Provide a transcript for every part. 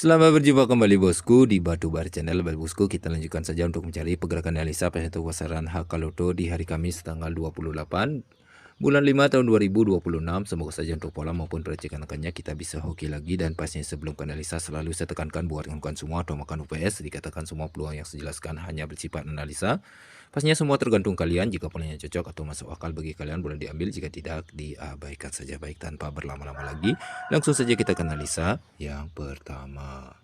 Selamat berjumpa kembali bosku di Batu Bar Channel. Bosku, kita lanjutkan saja untuk mencari pergerakan analisa untuk pasaran HKLoto di hari Kamis tanggal 28 bulan 5 tahun 2026. Semoga saja untuk pola maupun percikan angkanya kita bisa hoki lagi, dan pastinya sebelum ke analisa selalu saya tekankan buat kawan semua atau makan UPS, dikatakan semua peluang yang saya jelaskan hanya bersifat analisa. Pastinya semua tergantung kalian. Jika polanya cocok atau masuk akal bagi kalian boleh diambil, jika tidak diabaikan saja. Baik, tanpa berlama-lama lagi, langsung saja kita ke analisa yang pertama.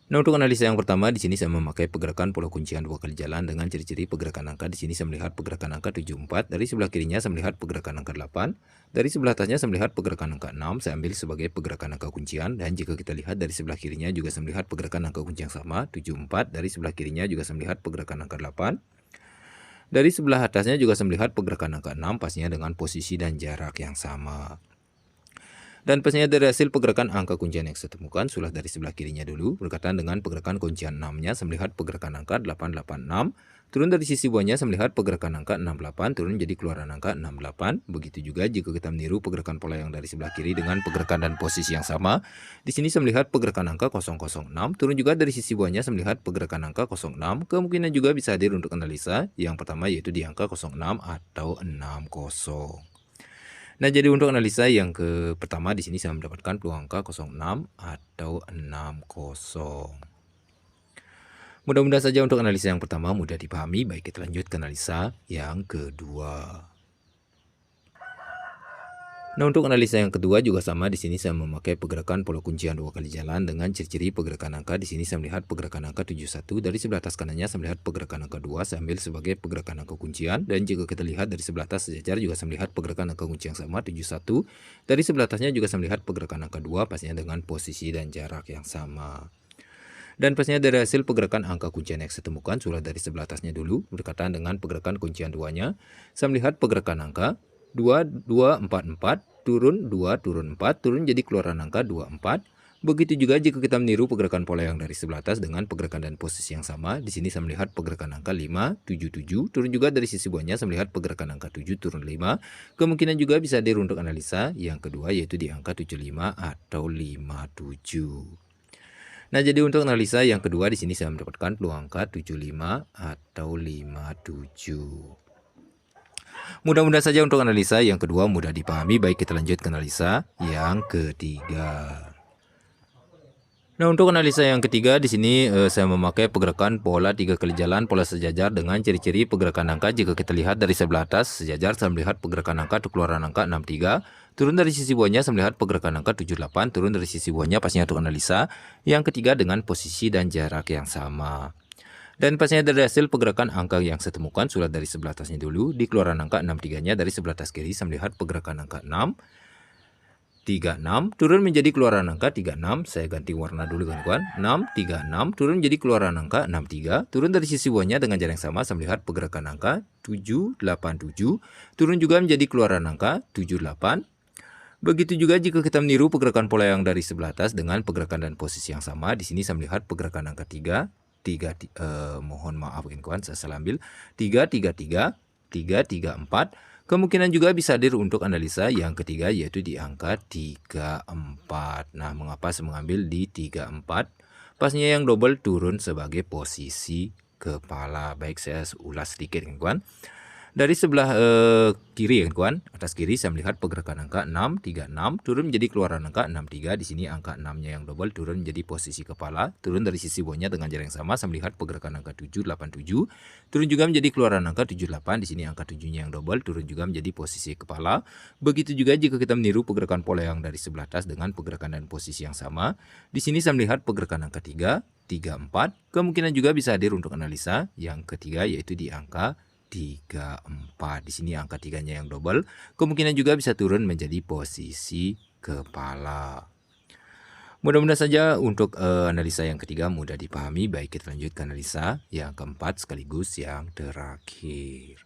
Nah, untuk analisa yang pertama di sini saya memakai pergerakan pola kuncian 2 kali jalan dengan ciri-ciri pergerakan angka. Di sini saya melihat pergerakan angka 74, dari sebelah kirinya saya melihat pergerakan angka 8, dari sebelah atasnya saya melihat pergerakan angka 6, saya ambil sebagai pergerakan angka kuncian. Dan jika kita lihat dari sebelah kirinya juga saya melihat pergerakan angka kunci yang sama 74, dari sebelah kirinya juga saya melihat pergerakan angka 8. Dari sebelah atasnya juga saya melihat pergerakan angka 6, pastinya dengan posisi dan jarak yang sama. Dan pastinya dari hasil pergerakan angka kuncian yang saya temukan, sudah dari sebelah kirinya dulu, berkaitan dengan pergerakan kuncian 6-nya, saya melihat pergerakan angka 886. Turun dari sisi bawahnya, saya melihat pergerakan angka 68, turun jadi keluaran angka 68. Begitu juga jika kita meniru pergerakan pola yang dari sebelah kiri dengan pergerakan dan posisi yang sama. Di sini saya melihat pergerakan angka 006, turun juga dari sisi bawahnya, saya melihat pergerakan angka 06. Kemungkinan juga bisa hadir untuk analisa yang pertama, yaitu di angka 06 atau 60. Nah, jadi untuk analisa yang pertama di sini saya mendapatkan peluang angka 06 atau 60. Mudah-mudahan saja untuk analisa yang pertama mudah dipahami. Baik, kita lanjut ke analisa yang kedua. Nah, untuk analisa yang kedua juga sama. Di sini saya memakai pergerakan pola kuncian 2 kali jalan dengan ciri-ciri pergerakan angka. Di sini saya melihat pergerakan angka 71, dari sebelah atas kanannya saya melihat pergerakan angka 2, saya ambil sebagai pergerakan angka kuncian. Dan jika kita lihat dari sebelah atas sejajar juga saya melihat pergerakan angka kunci yang sama 71. Dari sebelah atasnya juga saya melihat pergerakan angka 2, pastinya dengan posisi dan jarak yang sama. Dan pastinya dari hasil pergerakan angka kuncian yang saya temukan, sudah dari sebelah atasnya dulu, berkaitan dengan pergerakan kuncian 2-nya, saya melihat pergerakan angka 2, 2, 4, 4, turun 2, turun 4, turun jadi keluaran angka 24. Begitu juga jika kita meniru pergerakan pola yang dari sebelah atas dengan pergerakan dan posisi yang sama. Di sini saya melihat pergerakan angka 5, 7, 7, turun juga dari sisi bawahnya saya melihat pergerakan angka 7, turun 5. Kemungkinan juga bisa hadir untuk analisa yang kedua, yaitu di angka 75 atau 57. Nah, jadi untuk analisa yang kedua di sini saya mendapatkan peluang angka 75 atau 57. Mudah-mudahan saja untuk analisa yang kedua mudah dipahami. Baik, kita lanjut ke analisa yang ketiga. Nah, untuk analisa yang ketiga di sini saya memakai pergerakan pola 3 kali jalan pola sejajar dengan ciri-ciri pergerakan angka. Jika kita lihat dari sebelah atas sejajar, saya melihat pergerakan angka untuk keluaran angka 63. Turun dari sisi bawahnya saya melihat pergerakan angka 78. Turun dari sisi bawahnya pastinya untuk analisa yang ketiga dengan posisi dan jarak yang sama. Dan pastinya dari hasil pergerakan angka yang saya temukan, sudah dari sebelah atasnya dulu, di keluaran angka 63-nya dari sebelah atas kiri saya melihat pergerakan angka 6, 36, turun menjadi keluaran angka 36. Saya ganti warna dulu kawan-kawan. 6, 36, turun menjadi keluaran angka 63. Turun dari sisi bawahnya dengan jarak yang sama saya melihat pergerakan angka 7, 8, 7. Turun juga menjadi keluaran angka 78. Begitu juga jika kita meniru pergerakan pola yang dari sebelah atas dengan pergerakan dan posisi yang sama. Di sini saya melihat pergerakan angka 3, mohon maaf kawan-kawan, saya salah ambil. 3, 3, 3, 3, 3, 4. Kemungkinan juga bisa hadir untuk analisa yang ketiga, yaitu di angka 34. Nah, mengapa saya mengambil di 34? Pastinya yang double turun sebagai posisi kepala. Baik, saya ulas sedikit kawan-kawan. Dari sebelah kiri ya kawan, atas kiri saya melihat pergerakan angka 6, 36, turun menjadi keluaran angka 63. Di sini angka 6-nya yang double turun menjadi posisi kepala. Turun dari sisi bawahnya dengan jarak yang sama saya melihat pergerakan angka 7, 8, 7. Turun juga menjadi keluaran angka 78. Di sini angka 7-nya yang double turun juga menjadi posisi kepala. Begitu juga jika kita meniru pergerakan pola yang dari sebelah atas dengan pergerakan dan posisi yang sama. Di sini saya melihat pergerakan angka 3, 3, 4. Kemungkinan juga bisa hadir untuk analisa yang ketiga, yaitu di angka 34. Di sini angka 3-nya yang double, kemungkinan juga bisa turun menjadi posisi kepala. Mudah-mudahan saja untuk analisa yang ketiga mudah dipahami. Baik, kita lanjut ke analisa yang keempat sekaligus yang terakhir.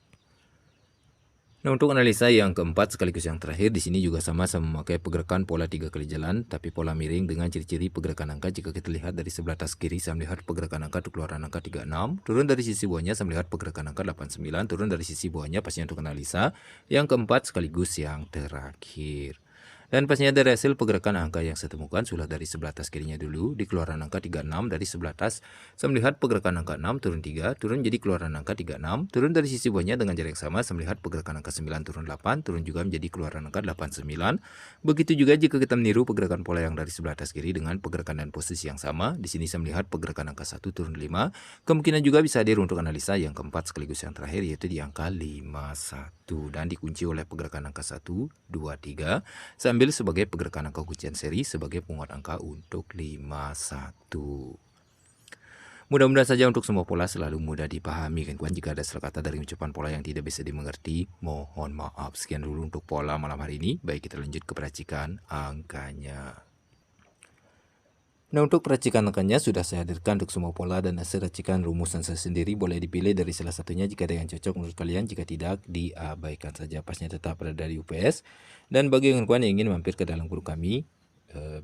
Nah, untuk analisa yang keempat sekaligus yang terakhir di sini juga sama-sama memakai pergerakan pola 3 kali jalan tapi pola miring dengan ciri-ciri pergerakan angka. Jika kita lihat dari sebelah atas kiri saya melihat pergerakan angka untuk keluaran angka 36, turun dari sisi bawahnya saya melihat pergerakan angka 89, turun dari sisi bawahnya pastinya untuk analisa yang keempat sekaligus yang terakhir. Dan pasnya dari hasil pergerakan angka yang saya temukan, sudah dari sebelah atas kirinya dulu, di keluaran angka 36 dari sebelah atas, saya melihat pergerakan angka 6 turun 3, turun jadi keluaran angka 36, turun dari sisi bawahnya dengan jarak yang sama, saya melihat pergerakan angka 9 turun 8, turun juga menjadi keluaran angka 89. Begitu juga jika kita meniru pergerakan pola yang dari sebelah atas kiri dengan pergerakan dan posisi yang sama, di sini saya melihat pergerakan angka 1 turun 5, kemungkinan juga bisa hadir untuk analisa yang keempat sekaligus yang terakhir, yaitu di angka 51 dan dikunci oleh pergerakan angka 1, 2, 3. Saya ambil sebagai pergerakan angka kuncian seri sebagai penguat angka untuk 51. Mudah-mudahan saja untuk semua pola selalu mudah dipahami kawan. Jika ada salah kata dari ucapan pola yang tidak bisa dimengerti, mohon maaf. Sekian dulu untuk pola malam hari ini. Baik, kita lanjut ke peracikan angkanya. Nah, untuk peracikan angkanya sudah saya hadirkan untuk semua pola dan hasil racikan rumusan saya sendiri. Boleh dipilih dari salah satunya jika ada yang cocok menurut kalian. Jika tidak, diabaikan saja. Pasnya tetap berada dari UPS. Dan bagi kawan yang ingin mampir ke dalam grup kami,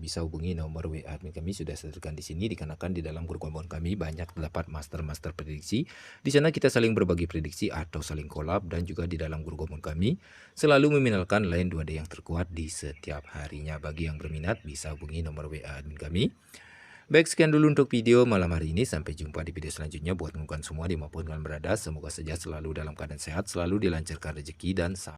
bisa hubungi nomor WA admin kami, sudah saya hadirkan di sini. Dikarenakan di dalam grup kawan kami banyak terdapat master prediksi. Di sana kita saling berbagi prediksi atau saling kolab, dan juga di dalam grup kawan kami selalu meminalkan line 2D yang terkuat di setiap harinya. Bagi yang berminat bisa hubungi nomor WA admin kami. Baik, sekian dulu untuk video malam hari ini. Sampai jumpa di video selanjutnya. Buat teman-teman semua dimanapun kalian berada, semoga saja selalu dalam keadaan sehat, selalu dilancarkan rezeki dan